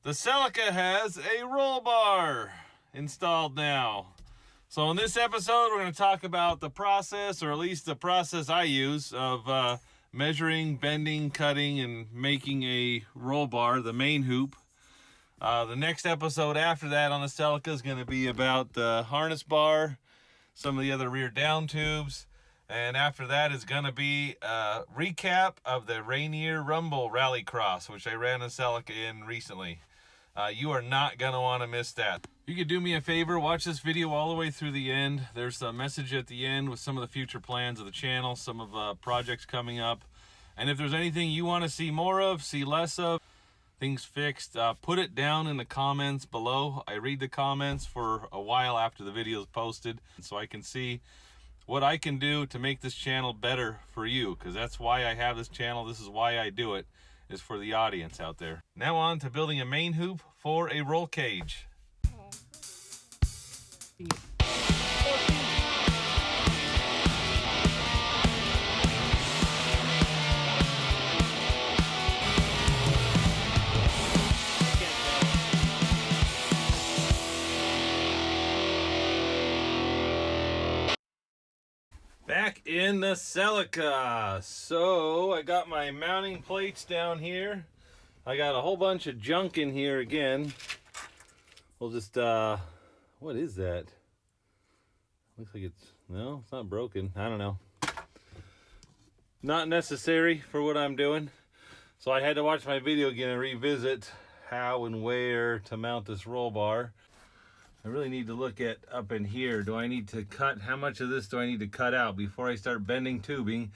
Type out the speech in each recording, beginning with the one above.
The Celica has a roll bar installed now. So in this episode, we're going to talk about the process, or at least the process I use, of measuring, bending, cutting, and making a roll bar, the main hoop. The next episode after that on the Celica is going to be about the harness bar, some of the other rear down tubes, and after that is going to be a recap of the Rainier Rumble Rallycross, which I ran a Celica in recently. You are not going to want to miss that. You could do me a favor, watch this video all the way through the end. There's a message at the end with some of the future plans of the channel, some of projects coming up. And if there's anything you want to see more of, see less of, things fixed, put it down in the comments below. I read the comments for a while after the video is posted, so I can see what I can do to make this channel better for you, because that's why I have this channel. This is why I do it, is for the audience out there. Now on to building a main hoop for a roll cage. Back in the Celica. So I got my mounting plates down here. I got a whole bunch of junk in here again. We'll just, what is that? Looks like it's not broken. I don't know. Not necessary for what I'm doing. So I had to watch my video again and revisit how and where to mount this roll bar. I really need to look at up in here. Do I need to cut? How much of this do I need to cut out before I start bending tubing?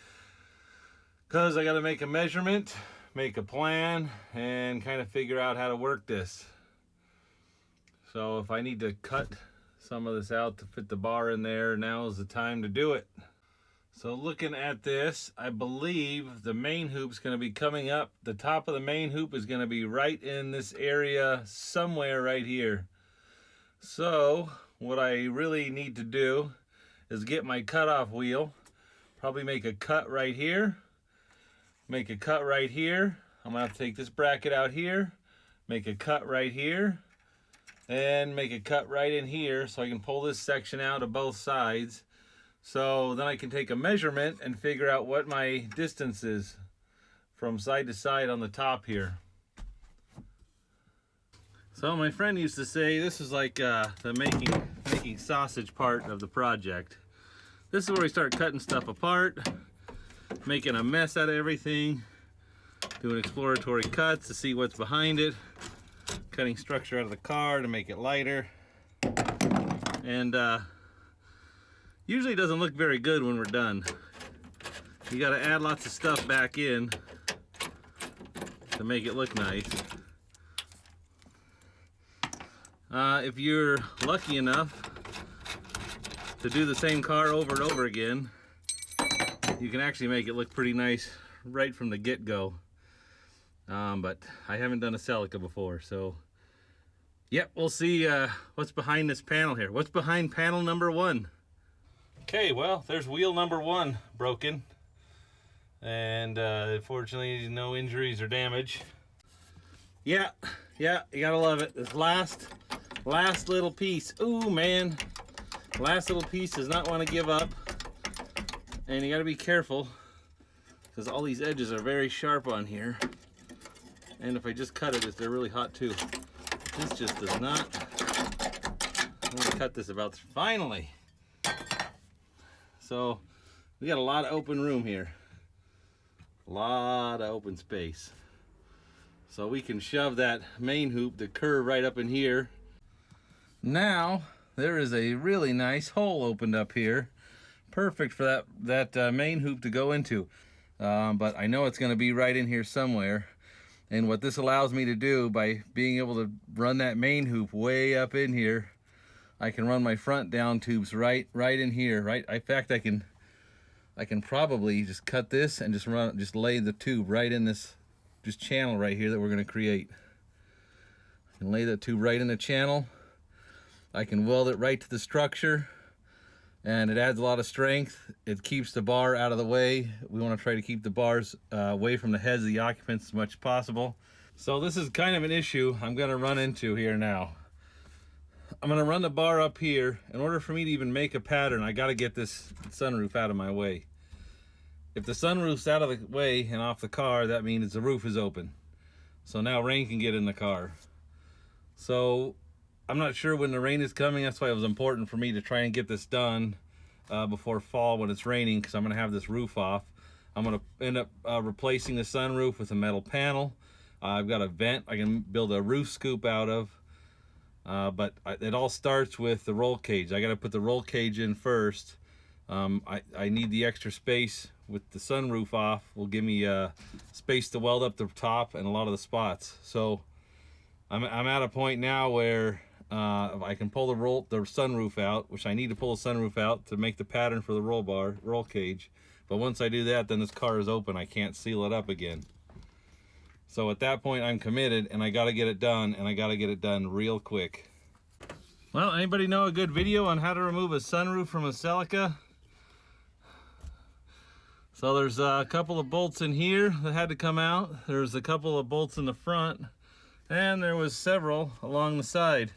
Because I got to make a measurement, make a plan, and kind of figure out how to work this. So if I need to cut some of this out to fit the bar in there, now is the time to do it. So looking at this, I believe the main hoop's going to be coming up. The top of the main hoop is going to be right in this area, somewhere right here. So what I really need to do is get my cutoff wheel, probably make a cut right here, make a cut right here. I'm gonna have to take this bracket out here, make a cut right here, and make a cut right in here so I can pull this section out of both sides. So then I can take a measurement and figure out what my distance is from side to side on the top here. So my friend used to say this is like the making sausage part of the project. This is where we start cutting stuff apart, making a mess out of everything, doing exploratory cuts to see what's behind it, cutting structure out of the car to make it lighter. And usually it doesn't look very good when we're done. You got to add lots of stuff back in to make it look nice. If you're lucky enough to do the same car over and over again, you can actually make it look pretty nice right from the get-go. But I haven't done a Celica before, so yep, we'll see what's behind this panel here. What's behind panel number 1? Okay, well, there's wheel number 1 broken, and unfortunately no injuries or damage. Yeah, you gotta love it. This last little piece. Ooh, man. Last little piece does not want to give up. And you got to be careful because all these edges are very sharp on here. And if I just cut it, they're really hot too. This just does not. I'm going to cut this about finally. So we got a lot of open room here. A lot of open space. So we can shove that main hoop, the curve, right up in here. Now there is a really nice hole opened up here, perfect for that main hoop to go into. But I know it's going to be right in here somewhere. And what this allows me to do, by being able to run that main hoop way up in here, I can run my front down tubes right in here. In fact, I can probably just cut this and just lay the tube right in this channel right here that we're going to create. I can lay that tube right in the channel. I can weld it right to the structure, and it adds a lot of strength. It keeps the bar out of the way. We want to try to keep the bars away from the heads of the occupants as much as possible. So this is kind of an issue I'm gonna run into here now. I'm gonna run the bar up here. In order for me to even make a pattern, I gotta get this sunroof out of my way. If the sunroof's out of the way and off the car, that means the roof is open. So now rain can get in the car. So I'm not sure when the rain is coming. That's why it was important for me to try and get this done before fall when it's raining, because I'm gonna have this roof off. I'm gonna end up replacing the sunroof with a metal panel. I've got a vent I can build a roof scoop out of. But it all starts with the roll cage. I got to put the roll cage in first. I need the extra space with the sunroof off. Will give me space to weld up the top and a lot of the spots. So I'm at a point now where I can pull the sunroof out, which I need to pull the sunroof out to make the pattern for the roll cage. But once I do that, then this car is open. I can't seal it up again. So at that point, I'm committed, and I got to get it done, and I got to get it done real quick. Well, anybody know a good video on how to remove a sunroof from a Celica? So there's a couple of bolts in here that had to come out. There's a couple of bolts in the front, and there was several along the side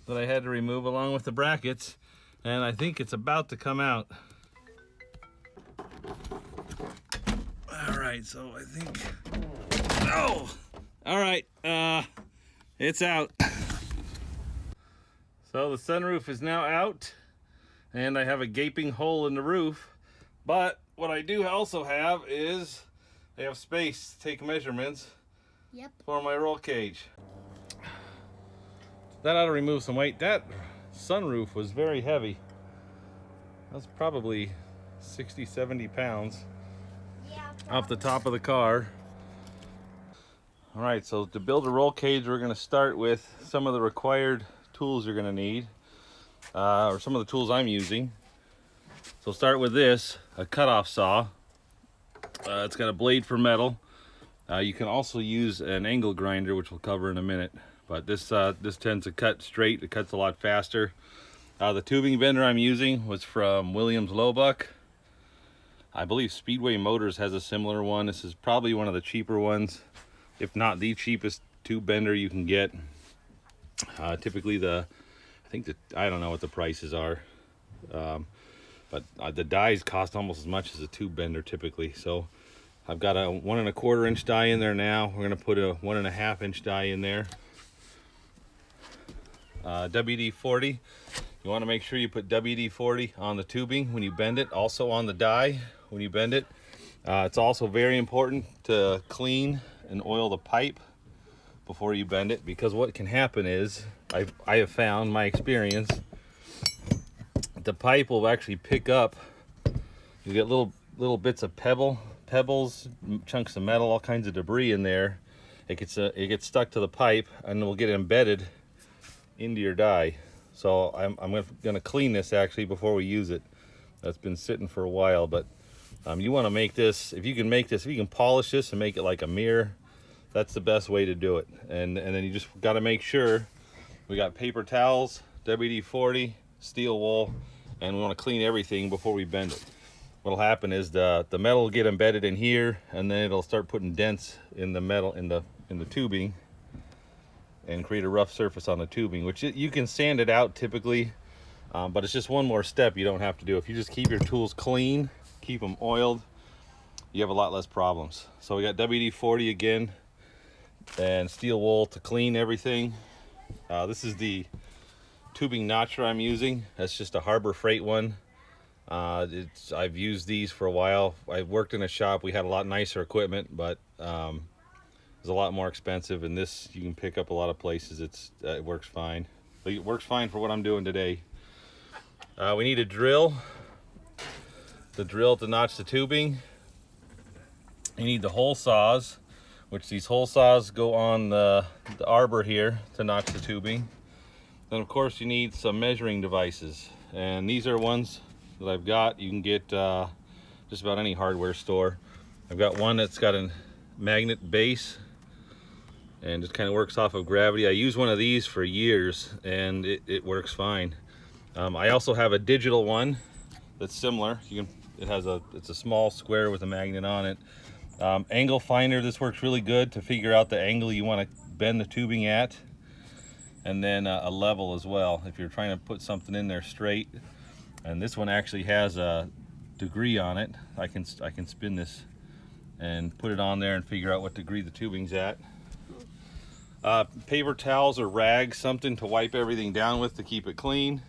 that I had to remove along with the brackets, and I think it's about to come out. All right, so I think... Oh! All right, it's out. So the sunroof is now out, and I have a gaping hole in the roof. But what I do also have is I have space to take measurements for my roll cage. That ought to remove some weight. That sunroof was very heavy. That's probably 60, 70 pounds off the top of the car. All right, so to build a roll cage, we're gonna start with some of the required tools you're gonna need, or some of the tools I'm using. So start with this, a cutoff saw. It's got a blade for metal. You can also use an angle grinder, which we'll cover in a minute. But this tends to cut straight. It cuts a lot faster. The tubing bender I'm using was from Williams Lowbuck. I believe Speedway Motors has a similar one. This is probably one of the cheaper ones, if not the cheapest tube bender you can get. Typically I don't know what the prices are, but the dies cost almost as much as a tube bender typically. So I've got a 1 1/4 inch die in there now. We're gonna put a 1 1/2 inch die in there. WD-40. You want to make sure you put WD-40 on the tubing when you bend it, also on the die when you bend it. It's also very important to clean and oil the pipe before you bend it, because what can happen is, I have found, my experience, the pipe will actually pick up. You get little bits of pebbles, chunks of metal, all kinds of debris in there. It gets stuck to the pipe and will get embedded into your die. So I'm gonna clean this actually before we use it. That's been sitting for a while, but you want to make this, if you can polish this and make it like a mirror, that's the best way to do it. And then you just got to make sure we got paper towels, WD-40, steel wool, and we want to clean everything before we bend it. What'll happen is the metal will get embedded in here, and then it'll start putting dents in the metal in the tubing and create a rough surface on the tubing, which you can sand it out typically, but it's just one more step you don't have to do. If you just keep your tools clean, keep them oiled, you have a lot less problems. So we got WD-40 again and steel wool to clean everything. This is the tubing notcher I'm using. That's just a Harbor Freight one. I've used these for a while. I worked in a shop. We had a lot nicer equipment, but it's a lot more expensive, and this you can pick up a lot of places. It works fine. It works fine for what I'm doing today. We need a drill. The drill to notch the tubing. You need the hole saws, which these hole saws go on the arbor here to notch the tubing. Then of course you need some measuring devices, and these are ones that I've got. You can get just about any hardware store. I've got one that's got a magnet base and just kind of works off of gravity. I use one of these for years and it works fine. I also have a digital one that's similar. It's a small square with a magnet on it. Angle finder, this works really good to figure out the angle you want to bend the tubing at, and then a level as well if you're trying to put something in there straight. And this one actually has a degree on it. I can spin this and put it on there and figure out what degree the tubing's at. Paper towels or rags, something to wipe everything down with to keep it clean.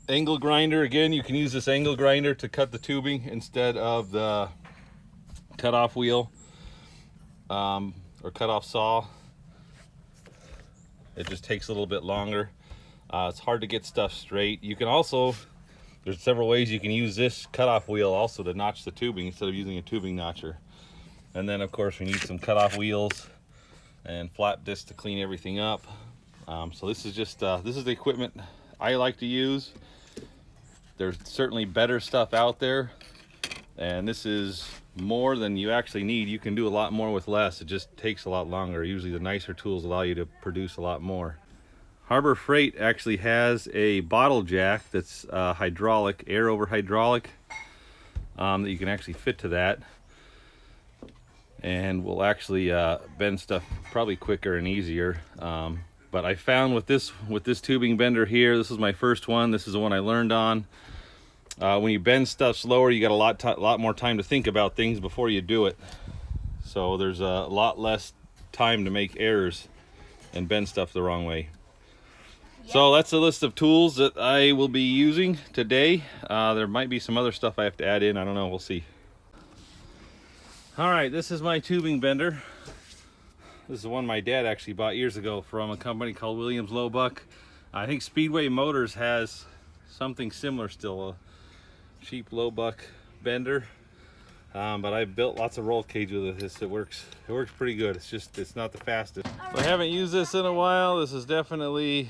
Angle grinder, again, you can use this angle grinder to cut the tubing instead of the cutoff wheel or cutoff saw. It just takes a little bit longer. It's hard to get stuff straight. You can also, there's several ways you can use this cutoff wheel also to notch the tubing instead of using a tubing notcher. And then of course we need some cutoff wheels and flat disc to clean everything up. So this is just this is the equipment I like to use. There's certainly better stuff out there, and this is more than you actually need. You can do a lot more with less. It just takes a lot longer. Usually the nicer tools allow you to produce a lot more. Harbor Freight actually has a bottle jack that's hydraulic, air over hydraulic, that you can actually fit to that, and will actually bend stuff probably quicker and easier. But I found with this tubing bender here, this is my first one. This is the one I learned on. When you bend stuff slower, you got a lot more time to think about things before you do it. So there's a lot less time to make errors and bend stuff the wrong way. Yep. So that's a list of tools that I will be using today. There might be some other stuff I have to add in. I don't know. We'll see. All right, this is my tubing bender. This is one my dad actually bought years ago from a company called Williams Lowbuck. I think Speedway Motors has something similar still, a cheap Lowbuck bender. But I've built lots of roll cage with this. It works pretty good. It's just, it's not the fastest. So I haven't used this in a while. This is definitely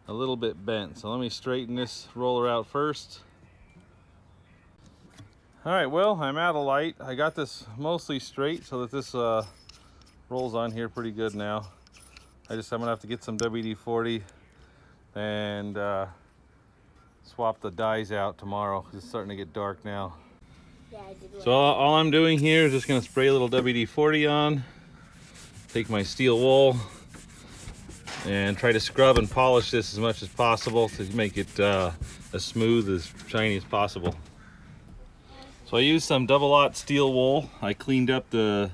a little bit bent. So let me straighten this roller out first. All right, well, I'm out of light. I got this mostly straight so that this rolls on here pretty good now. I'm gonna have to get some WD-40 and swap the dies out tomorrow because it's starting to get dark now. Yeah, I did. So all I'm doing here is just gonna spray a little WD-40 on, take my steel wool, and try to scrub and polish this as much as possible to make it as smooth, as shiny as possible. So I used some double-aught steel wool. I cleaned up the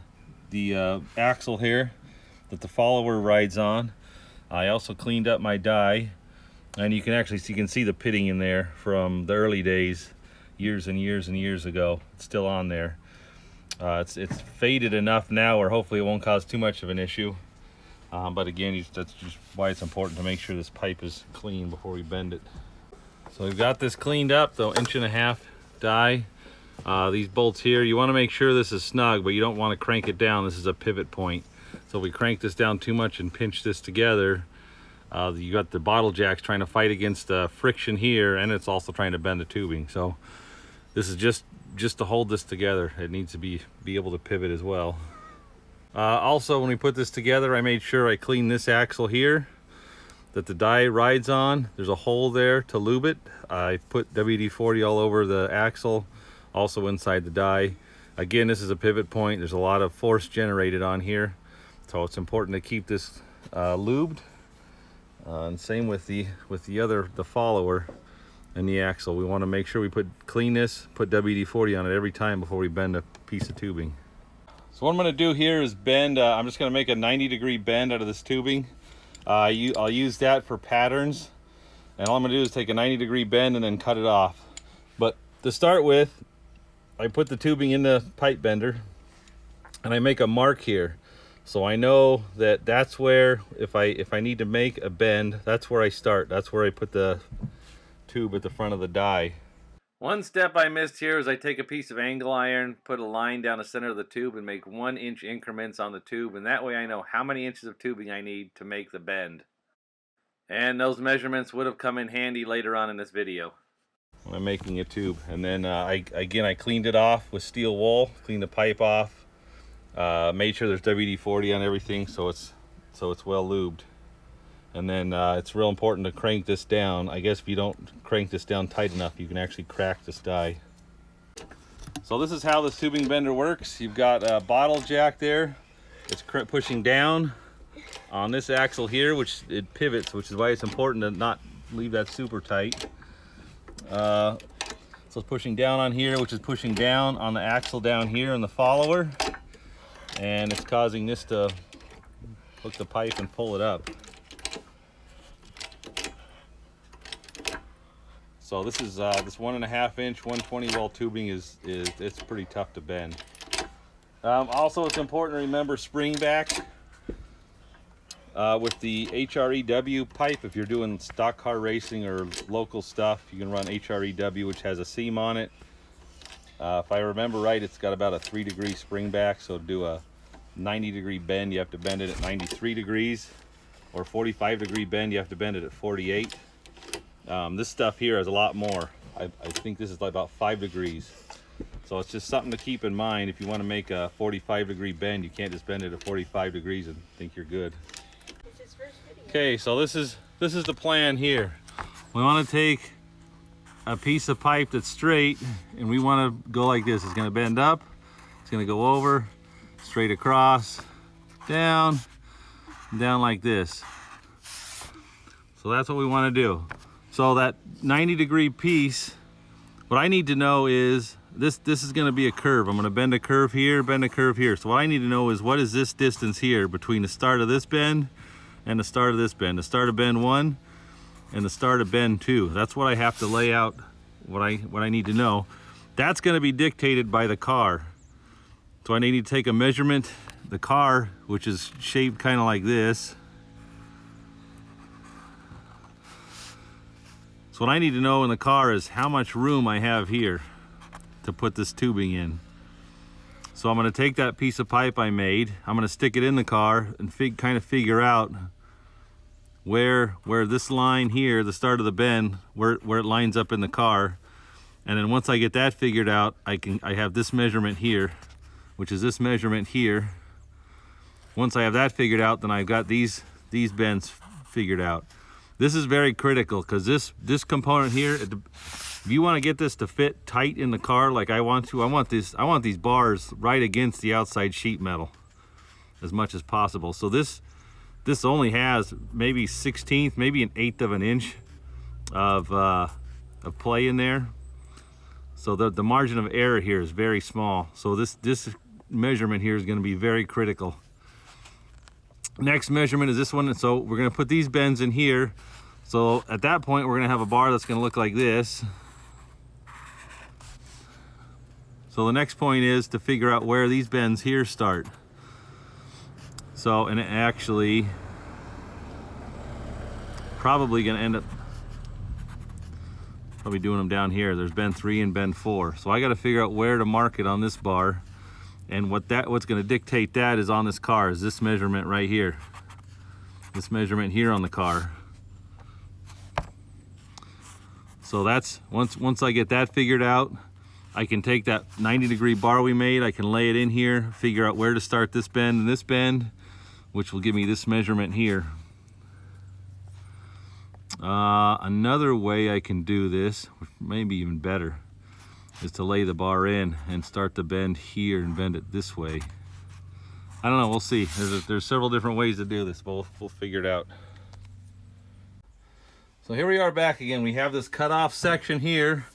axle here that the follower rides on. I also cleaned up my die, and you can actually see the pitting in there from the early days, years and years and years ago. It's still on there. It's faded enough now where hopefully it won't cause too much of an issue. But again, that's just why it's important to make sure this pipe is clean before we bend it. So we've got this cleaned up, the 1.5 inch die. These bolts here, you want to make sure this is snug, but you don't want to crank it down. This is a pivot point. So if we crank this down too much and pinch this together, you got the bottle jacks trying to fight against friction here, and it's also trying to bend the tubing. So this is just to hold this together. It needs to be able to pivot as well. Also, when we put this together, I made sure I cleaned this axle here that the die rides on. There's a hole there to lube it. I put WD-40 all over the axle, also inside the die. Again, this is a pivot point. There's a lot of force generated on here, so it's important to keep this lubed. And same with the follower and the axle. We want to make sure we clean this, put WD-40 on it every time before we bend a piece of tubing. So what I'm going to do here is bend. I'm just going to make a 90-degree bend out of this tubing. I'll use that for patterns, and all I'm going to do is take a 90-degree bend and then cut it off. But to start with, I put the tubing in the pipe bender and I make a mark here, so I know that that's where, if I need to make a bend, that's where I start. That's where I put the tube at the front of the die. One step I missed here is I take a piece of angle iron, put a line down the center of the tube, and make 1 inch increments on the tube, and that way I know how many inches of tubing I need to make the bend. And those measurements would have come in handy later on in this video. I'm making a tube, and then I cleaned it off with steel wool, cleaned the pipe off, made sure there's WD-40 on everything so it's well lubed. And then it's real important to crank this down. I guess if you don't crank this down tight enough, you can actually crack this die. So this is how this tubing bender works. You've got a bottle jack there. It's pushing down on this axle here, which it pivots, which is why it's important to not leave that super tight. So it's pushing down on here, which is pushing down on the axle down here in the follower. And it's causing this to hook the pipe and pull it up. So this is this 1.5 inch 120 well tubing is it's pretty tough to bend. Also, it's important to remember spring back with the HREW pipe. If you're doing stock car racing or local stuff, you can run HREW, which has a seam on it. If I remember right, it's got about a 3-degree spring back. So to do a 90-degree bend, you have to bend it at 93 degrees, or 45-degree bend, you have to bend it at 48. This stuff here is a lot more. I think this is like about 5 degrees. So it's just something to keep in mind. If you want to make a 45-degree bend, you can't just bend it at 45 degrees and think you're good. Okay, so this is the plan here. We want to take a piece of pipe that's straight, and we want to go like this. It's going to bend up, it's going to go over, straight across, down, down like this. So that's what we want to do. So that 90-degree piece, what I need to know is this is going to be a curve. I'm going to bend a curve here, bend a curve here. So what I need to know is, what is this distance here between the start of this bend and the start of this bend, the start of bend 1 and the start of bend 2. That's what I have to lay out, what I need to know. That's going to be dictated by the car. So I need to take a measurement. The car, which is shaped kind of like this. So what I need to know in the car is how much room I have here to put this tubing in. So I'm going to take that piece of pipe I made, I'm going to stick it in the car and kind of figure out where this line here, the start of the bend, where it lines up in the car. And then once I get that figured out, I have this measurement here, which is this measurement here. Once I have that figured out, then I've got these bends figured out. This is very critical, because this component here, if you want to get this to fit tight in the car like I want to, I want these bars right against the outside sheet metal as much as possible. So this only has maybe 1/16, maybe 1/8 of an inch of play in there. So the margin of error here is very small. So this measurement here is going to be very critical. Next measurement is this one. So we're going to put these bends in here. So at that point, we're going to have a bar that's going to look like this. So the next point is to figure out where these bends here start. So, and it actually probably going to end up probably doing them down here. There's bend 3 and bend 4. So I got to figure out where to mark it on this bar. And what's going to dictate that is on this car is this measurement right here. This measurement here on the car. So that's, once I get that figured out, I can take that 90-degree bar we made, I can lay it in here, figure out where to start this bend and this bend, which will give me this measurement here. Another way I can do this, which may be even better, is to lay the bar in and start the bend here and bend it this way. I don't know, we'll see. There's several different ways to do this, but we'll figure it out. So here we are back again. We have this cut off section here.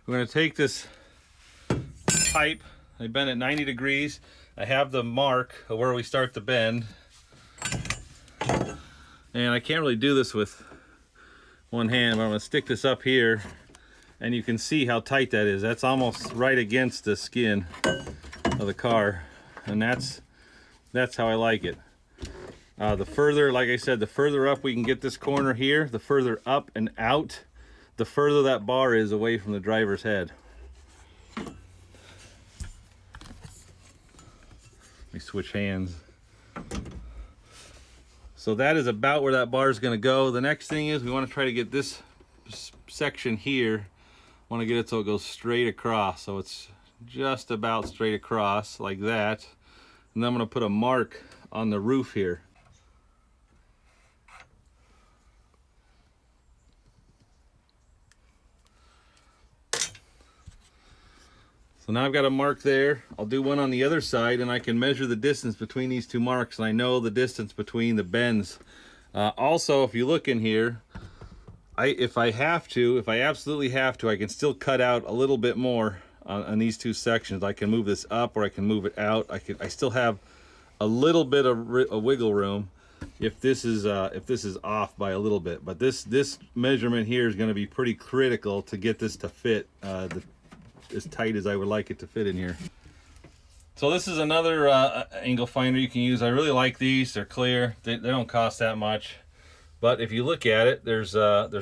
We're going to take this pipe, I bend it 90 degrees. I have the mark of where we start the bend. And I can't really do this with one hand, but I'm going to stick this up here. And you can see how tight that is. That's almost right against the skin of the car. And that's how I like it. The further, like I said, the further up we can get this corner here, the further up and out, the further that bar is away from the driver's head. Let me switch hands. So that is about where that bar is going to go. The next thing is we want to try to get this section here, want to get it so it goes straight across. So it's just about straight across like that. And then I'm going to put a mark on the roof here. So now I've got a mark there. I'll do one on the other side, and I can measure the distance between these two marks, and I know the distance between the bends. Also, if you look in here, if I absolutely have to, I can still cut out a little bit more on these two sections. I can move this up or I can move it out. I still have a little bit of a wiggle room if this is off by a little bit. But this measurement here is going to be pretty critical to get this to fit as tight as I would like it to fit in here. So this is another angle finder you can use. I really like these. They're clear. They don't cost that much. But if you look at it, there's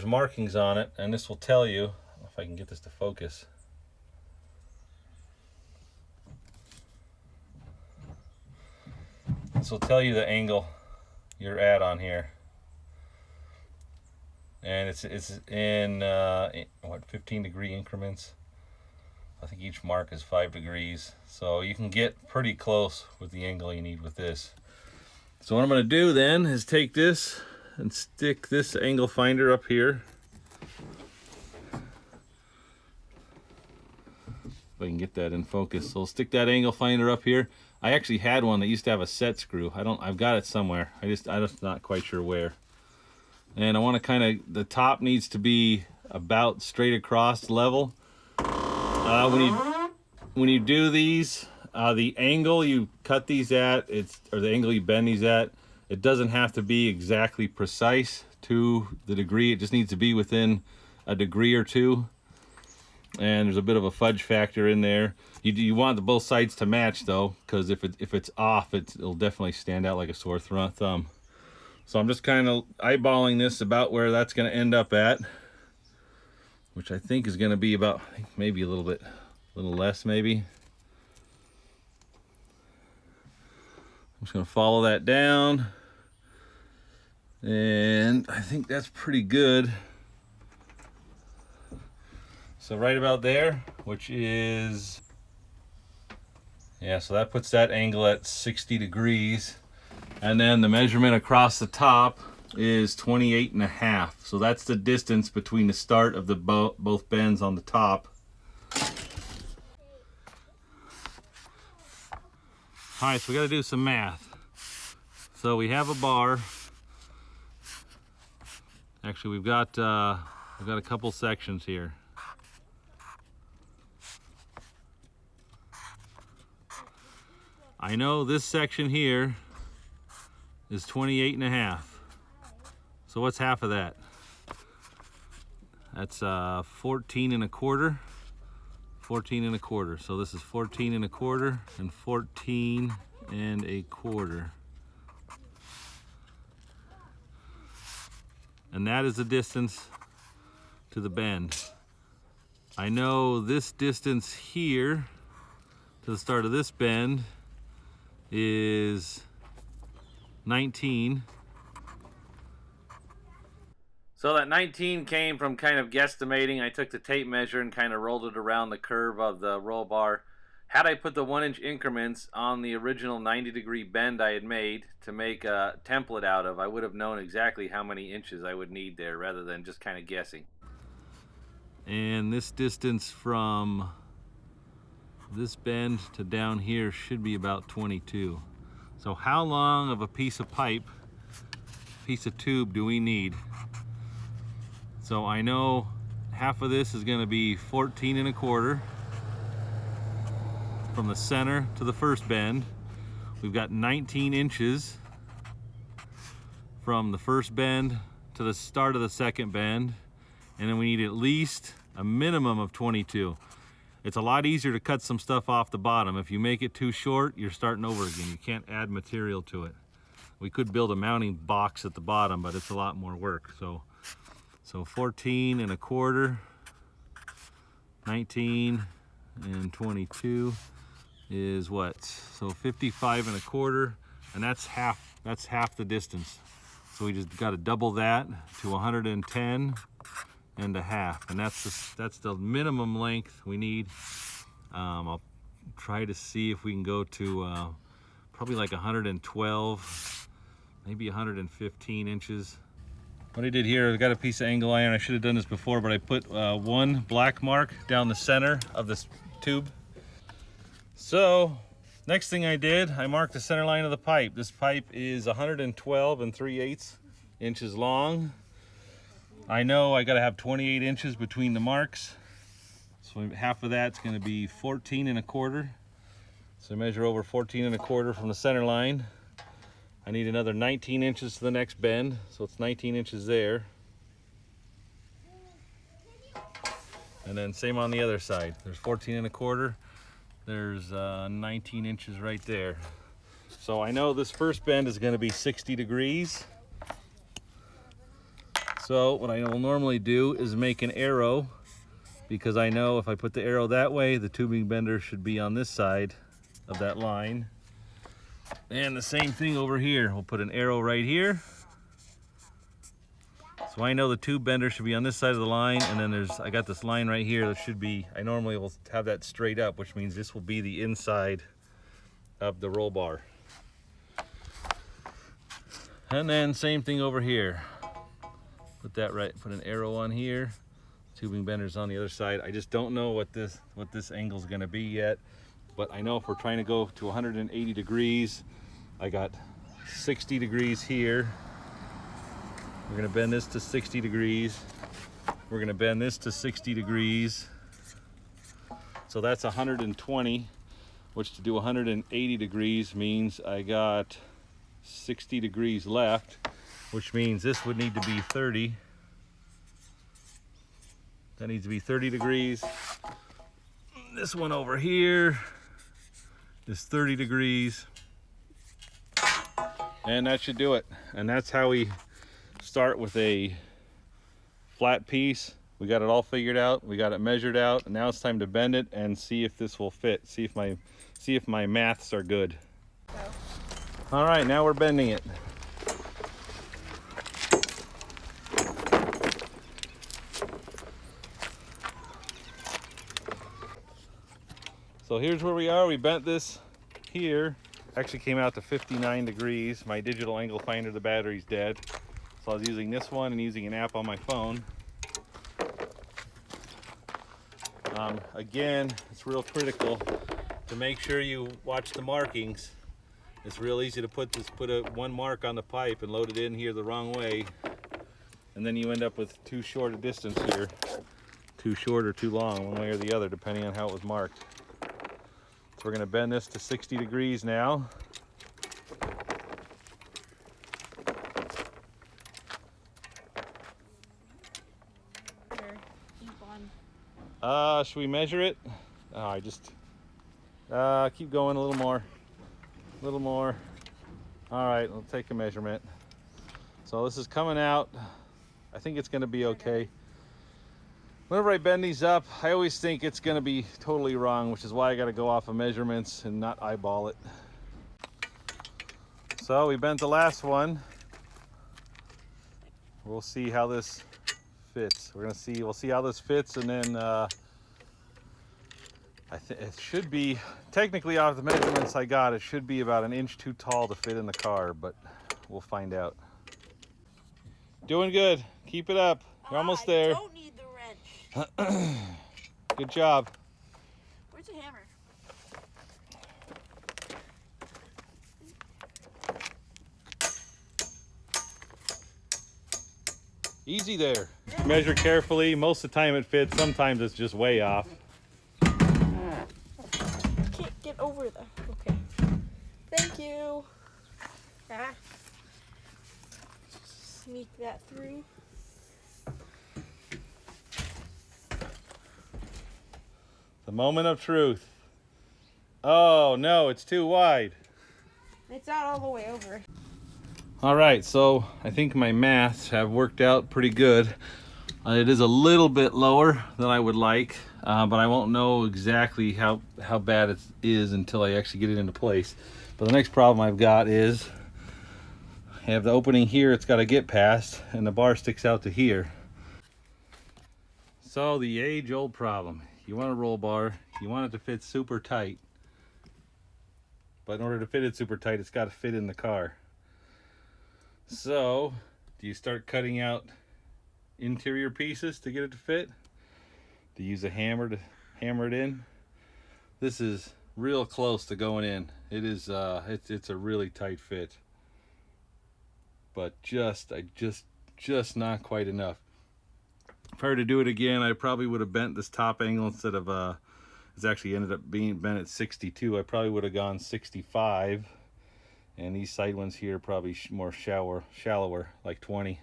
markings on it, and this will tell you, if I can get this to focus. This will tell you the angle you're at on here. And it's in what, 15-degree increments. I think each mark is 5 degrees. So you can get pretty close with the angle you need with this. So what I'm going to do then is take this and stick this angle finder up here. If I can get that in focus. So I'll stick that angle finder up here. I actually had one that used to have a set screw. I've got it somewhere. I'm just not quite sure where. And I want to the top needs to be about straight across level. When you do these, the angle you cut these at, or the angle you bend these at, it doesn't have to be exactly precise to the degree. It just needs to be within a degree or two. And there's a bit of a fudge factor in there. You want both sides to match though, because if it's off, it'll definitely stand out like a sore thumb. So I'm just kind of eyeballing this about where that's going to end up at, which I think is going to be about maybe a little less maybe. I'm just going to follow that down, and I think that's pretty good. So right about there, which is, yeah, so that puts that angle at 60 degrees. And then the measurement across the top is 28.5. So that's the distance between the start of the both bends on the top. All right, so we got to do some math. So we have a bar. Actually, we've got a couple sections here. I know this section here is 28.5. So what's half of that? That's 14.25. 14.25. So this is 14.25 and 14.25. And that is the distance to the bend. I know this distance here to the start of this bend is 19. So that 19 came from kind of guesstimating. I took the tape measure and kind of rolled it around the curve of the roll bar. Had I put the 1-inch increments on the original 90-degree bend I had made to make a template out of, I would have known exactly how many inches I would need there rather than just kind of guessing. And this distance from this bend to down here should be about 22. So how long of a piece of pipe, piece of tube do we need? So I know half of this is going to be 14.25 from the center to the first bend. We've got 19 inches from the first bend to the start of the second bend, and then we need at least a minimum of 22. It's a lot easier to cut some stuff off the bottom. If you make it too short, you're starting over again. You can't add material to it. We could build a mounting box at the bottom, but it's a lot more work. So 14.25, 19 and 22 is what? So 55.25, and that's half the distance. So we just got to double that to 110 and a half, and that's the minimum length we need. I'll try to see if we can go to probably like 112, maybe 115 inches. What I did here, I got a piece of angle iron. I should have done this before, but I put one black mark down the center of this tube. So next thing I did, I marked the center line of the pipe. This pipe is 112 3/8 inches long. I know I gotta have 28 inches between the marks. So half of that's gonna be 14 1/4. So I measure over 14 1/4 from the center line. I need another 19 inches to the next bend. So it's 19 inches there. And then same on the other side. There's 14 1/4. There's 19 inches right there. So I know this first bend is gonna be 60 degrees. So what I will normally do is make an arrow, because I know if I put the arrow that way, the tubing bender should be on this side of that line. And the same thing over here. We'll put an arrow right here. So I know the tube bender should be on this side of the line, and then I got this line right here that should be, I normally will have that straight up, which means this will be the inside of the roll bar. And then same thing over here. Put that right, put an arrow on here. Tubing bender's on the other side. I just don't know what this angle is gonna be yet, but I know if we're trying to go to 180 degrees, I got 60 degrees here. We're gonna bend this to 60 degrees. We're gonna bend this to 60 degrees. So that's 120, which to do 180 degrees means I got 60 degrees left, which means this would need to be 30. That needs to be 30 degrees. This one over here is 30 degrees. And that should do it. And that's how we start with a flat piece. We got it all figured out. We got it measured out. And now it's time to bend it and see if this will fit. See if my maths are good. All right, now we're bending it. So here's where we are. We bent this here. Actually came out to 59 degrees. My digital angle finder, the battery's dead. So I was using this one and using an app on my phone. Again, it's real critical to make sure you watch the markings. It's real easy to put one mark on the pipe and load it in here the wrong way. And then you end up with too short a distance here. Too short or too long, one way or the other, depending on how it was marked. We're going to bend this to 60 degrees now. Should we measure it? Oh, I just keep going a little more. A little more. All right, we'll take a measurement. So this is coming out. I think it's going to be okay. Whenever I bend these up, I always think it's going to be totally wrong, which is why I got to go off of measurements and not eyeball it. So we bent the last one. We'll see how this fits. We'll see how this fits, and then I think it should be, technically off the measurements I got, it should be about 1 inch too tall to fit in the car, but we'll find out. Doing good. Keep it up. You're almost there. I don't need the wrench. Good job. Where's the hammer? Easy there. Measure carefully. Most of the time it fits. Sometimes it's just way off. Can't get over the. Okay. Thank you. Ah. Sneak that through. The moment of truth. Oh no, it's too wide. It's not all the way over. All right, so I think my maths have worked out pretty good. It is a little bit lower than I would like, but I won't know exactly how bad it is until I actually get it into place. But the next problem I've got is I have the opening here it's got to get past, and the bar sticks out to here. So the age-old problem. You want a roll bar, you want it to fit super tight, but in order to fit it super tight, it's got to fit in the car. So, do you start cutting out interior pieces to get it to fit? Do you use a hammer to hammer it in? This is real close to going in. It is it's a really tight fit, but just not quite enough. If I were to do it again, I probably would have bent this top angle instead of it's actually ended up being bent at 62. I probably would have gone 65, and these side ones here probably more shallower, like 20.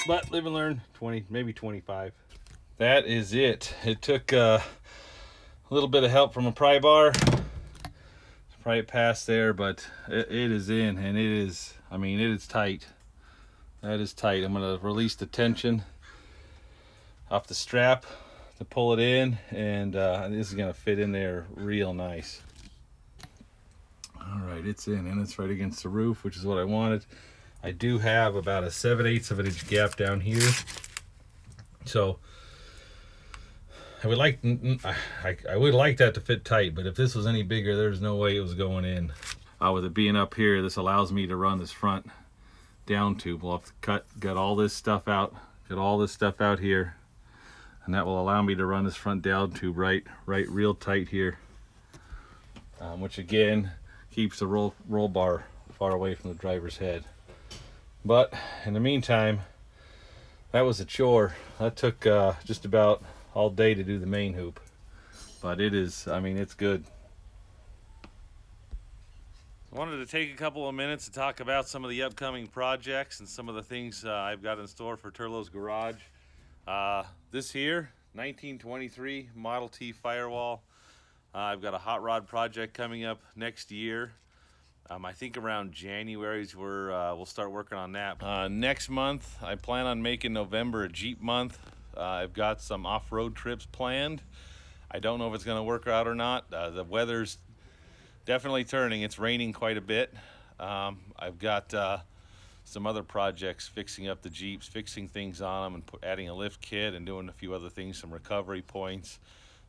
But live and learn. 20, maybe 25. That is it. It took a little bit of help from a pry bar to pry it past there, but it is in, and it is, I mean, it is tight. That is tight. I'm going to release the tension off the strap to pull it in, and this is going to fit in there real nice. All right, it's in, and it's right against the roof, which is what I wanted. I do have about a 7/8 of an inch gap down here, so I would like that to fit tight, but if this was any bigger, there's no way it was going in. With it being up here, this allows me to run this front down tube. We'll have to get all this stuff out here, and that will allow me to run this front down tube right real tight here, which again keeps the roll bar far away from the driver's head. But in the meantime, that was a chore. That took just about all day to do the main hoop, but it is, I mean, it's good. I wanted to take a couple of minutes to talk about some of the upcoming projects and some of the things I've got in store for Turlo's Garage. This here, 1923 Model T Firewall. I've got a hot rod project coming up next year. I think around January is where we'll start working on that. Next month, I plan on making November a Jeep month. I've got some off-road trips planned. I don't know if it's going to work out or not. The weather's definitely turning. It's raining quite a bit. I've got some other projects, fixing up the Jeeps, fixing things on them, and adding a lift kit and doing a few other things, some recovery points.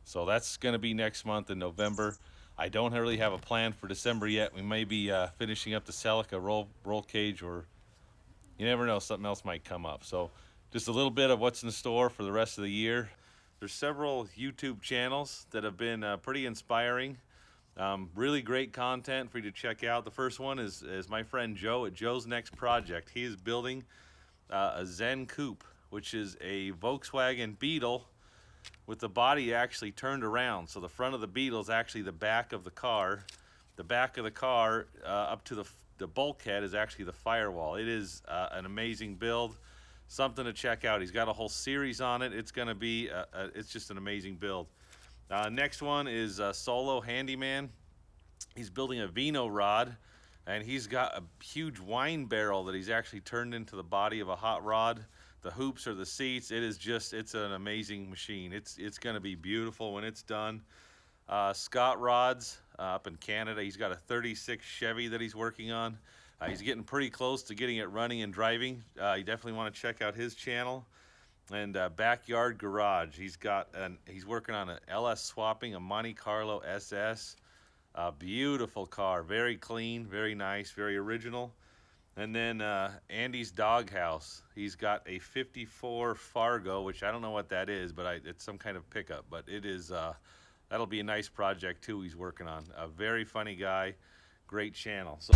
So that's going to be next month in November. I don't really have a plan for December yet. We may be finishing up the Celica roll cage, or you never know, something else might come up. So just a little bit of what's in store for the rest of the year. There's several YouTube channels that have been pretty inspiring. Really great content for you to check out. The first one is my friend Joe at Joe's Next Project. He is building a Zen Coupe, which is a Volkswagen Beetle with the body actually turned around. So the front of the Beetle is actually the back of the car. The back of the car up to the bulkhead is actually the firewall. It is an amazing build, something to check out. He's got a whole series on it. It's going to be it's just an amazing build. Next one is Solo Handyman. He's building a Vino Rod, and he's got a huge wine barrel that he's actually turned into the body of a hot rod. The hoops are the seats. It's an amazing machine. It's going to be beautiful when it's done. Scott Rods up in Canada. He's got a 36 Chevy that he's working on. He's getting pretty close to getting it running and driving. You definitely want to check out his channel. And Backyard Garage. He's working on an LS swapping, a Monte Carlo SS. A beautiful car, very clean, very nice, very original. And then Andy's Doghouse. He's got a 54 Fargo, which I don't know what that is, but it's some kind of pickup. But it is, that'll be a nice project too he's working on. A very funny guy, great channel. So